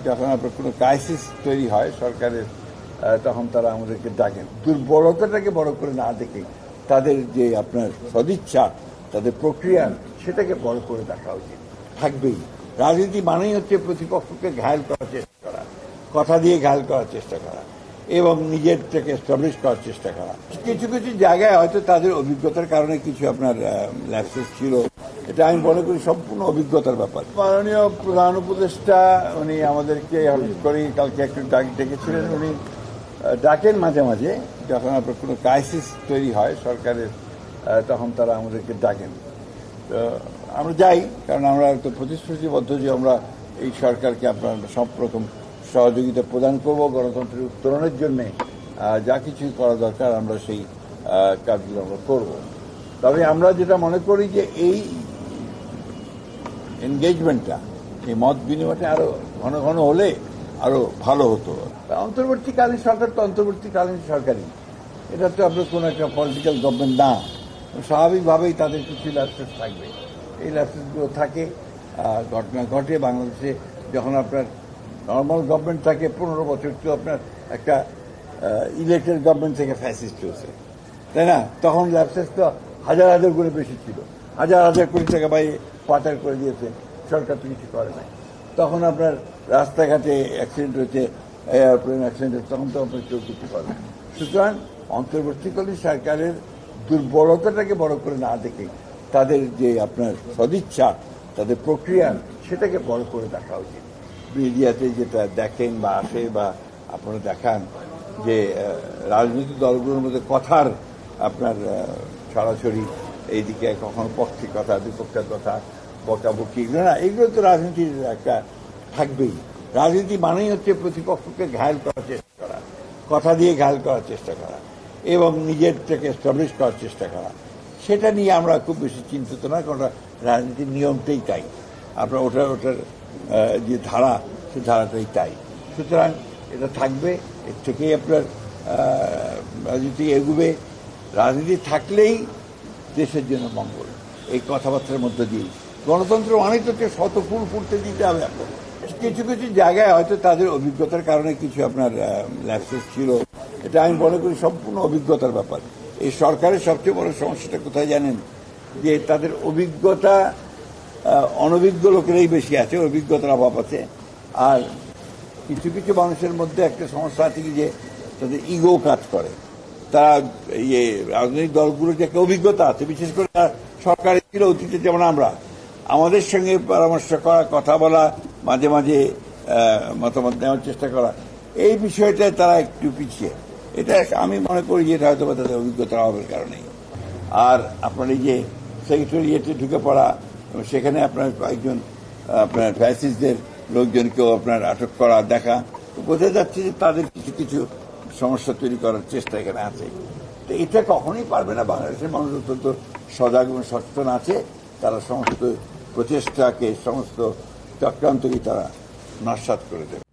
যখন আপনার কোনো ক্রাইসিস তৈরি হয় সরকারের, তখন তারা আমাদেরকে ডাকেন। দুর্বলতাটাকে বড় করে না দেখে তাদের যে আপনার সদিচ্ছা, তাদের প্রক্রিয়া, সেটাকে বড় করে দেখা উচিত। থাকবেই। রাজনীতি মানেই হচ্ছে প্রতিপক্ষকে ঘায়েল করার চেষ্টা করা, কথা দিয়ে ঘায়েল করার চেষ্টা করা এবং নিজেরটাকে এস্টাবলিশ করার চেষ্টা করা। কিছু কিছু জায়গায় হয়তো তাদের অভিজ্ঞতার কারণে কিছু আপনার ল্যাপসেস ছিল, এটা আমি মনে করি সম্পূর্ণ অভিজ্ঞতার ব্যাপার। মাননীয় প্রধান উপদেষ্টা উনি আমাদেরকে হঠাৎ করে কালকে একটু ডেকেছিলেন। উনি ডাকেন মাঝে মাঝে যখন আপনার কোনো ক্রাইসিস তৈরি হয় সরকারের, তখন তারা আমাদেরকে ডাকেন। তো আমরা যাই, কারণ আমরা তো প্রতিশ্রুতিবদ্ধ যে আমরা এই সরকারকে আপনার সব রকম সহযোগিতা প্রদান করব গণতন্ত্রের উত্তরণের জন্যে। যা কিছু করা দরকার আমরা সেই কাজগুলো আমরা করব। তবে আমরা যেটা মনে করি যে এই এনগেজমেন্টটা, এই মত বিনিময়টা আরো ঘন ঘন হলে আরো ভালো হতো। অন্তর্বর্তীকালীন সরকার তো অন্তর্বর্তীকালীন সরকারই, এটা তো আপনার কোনো একটা পলিটিক্যাল গভর্নমেন্ট না। স্বাভাবিকভাবেই তাদের কিছু ল্যাপসেস থাকবে। এই ল্যাপসেসগুলো থাকে, ঘটনা ঘটে বাংলাদেশে। যখন আপনার নর্মাল গভর্নমেন্ট থাকে 15 বছর, তো আপনার একটা ইলেক্টেড গভর্নমেন্ট থেকে ফ্যাসিস্ট হয়েছে, তাই না? তখন ল্যাপসেস তো হাজার হাজার গুণে বেশি ছিল। হাজার হাজার কোটি টাকা বাইরে পাচার করে দিয়েছে, সরকার তো কিছু করে নাই। তখন আপনার রাস্তাঘাটে অ্যাক্সিডেন্ট হয়েছে, এয়ারপ্লেন অ্যাক্সিডেন্ট হয়েছে, তখন তো আপনার কেউ কিছু করে না। সুতরাং অন্তর্বর্তীকালীন সরকারের দুর্বলতাটাকে বড় করে না দেখে তাদের যে আপনার সদিচ্ছা, তাদের প্রক্রিয়া, সেটাকে বড় করে দেখা উচিত। মিডিয়াতে যেটা দেখেন বা আসে বা আপনারা দেখান যে রাজনৈতিক দলগুলোর মধ্যে কথার আপনার ছড়াছড়ি, এইদিকে কখনো পক্ষের কথা, বিপক্ষের কথা, বকাবকি, এগুলো না, এগুলো তো রাজনীতির একটা থাকবেই। রাজনীতি মানেই হচ্ছে প্রতিপক্ষকে ঘায়েল করার চেষ্টা করা, কথা দিয়ে ঘায়েল করার চেষ্টা করা এবং নিজেরটাকে এস্টাবলিশ করার চেষ্টা করা। সেটা নিয়ে আমরা খুব বেশি চিন্তিত না, কারণ রাজনীতির নিয়মটাই তাই। আপনার ওটার যে ধারা, সে ধারাটাই তাই। সুতরাং এটা থাকবে, এর থেকেই আপনার রাজনীতি এগুবে। রাজনীতি থাকলেই দেশের জন্য মঙ্গল, এই কথাবার্তার মধ্য দিয়েই। গণতন্ত্র অনেক তো শত ফুল ফুটতে দিতে হবে। আপনার কিছু কিছু জায়গায় হয়তো তাদের অভিজ্ঞতার কারণে কিছু আপনার ল্যাপসেস ছিল, এটা আমি মনে করি সম্পূর্ণ অভিজ্ঞতার ব্যাপার। এই সরকারের সবচেয়ে বড় সমস্যাটা কোথায় জানেন? যে তাদের অভিজ্ঞতা অনভিজ্ঞ লোকেরাই বেশি আছে, অভিজ্ঞতার অভাব আছে। আর কিছু কিছু মানুষের মধ্যে একটা সমস্যা আছে কি, যে তাদের ইগো কাজ করে। তারা রাজনৈতিক দলগুলোর যে একটা অভিজ্ঞতা আছে, বিশেষ করে সরকারি ছিল অতীতে, যেমন আমরা, আমাদের সঙ্গে পরামর্শ করা, কথা বলা, মাঝে মাঝে মতামত নেওয়ার চেষ্টা করা, এই বিষয়টায় তারা একটু পিছিয়ে। এটা আমি মনে করি যে এটা হয়তো তাদের অভিজ্ঞতার অভাবের কারণেই। আর আপনার এই যে সেক্রেটারিয়েটে ঢুকে পড়া, সেখানে আপনার কয়েকজন আপনার ফ্যাসিস্টদের লোকজনকেও আপনার আটক করা, দেখা, বোঝা যাচ্ছে যে তাদের কিছু কিছু সমস্যা তৈরি করার চেষ্টা এখানে আছে। তো এটা কখনোই পারবে না। বাংলাদেশের মানুষ অত্যন্ত সজাগ এবং সচেতন আছে। তারা সমস্ত প্রচেষ্টাকে, সমস্ত চক্রান্তকে তারা নস্যাৎ করে দেবে।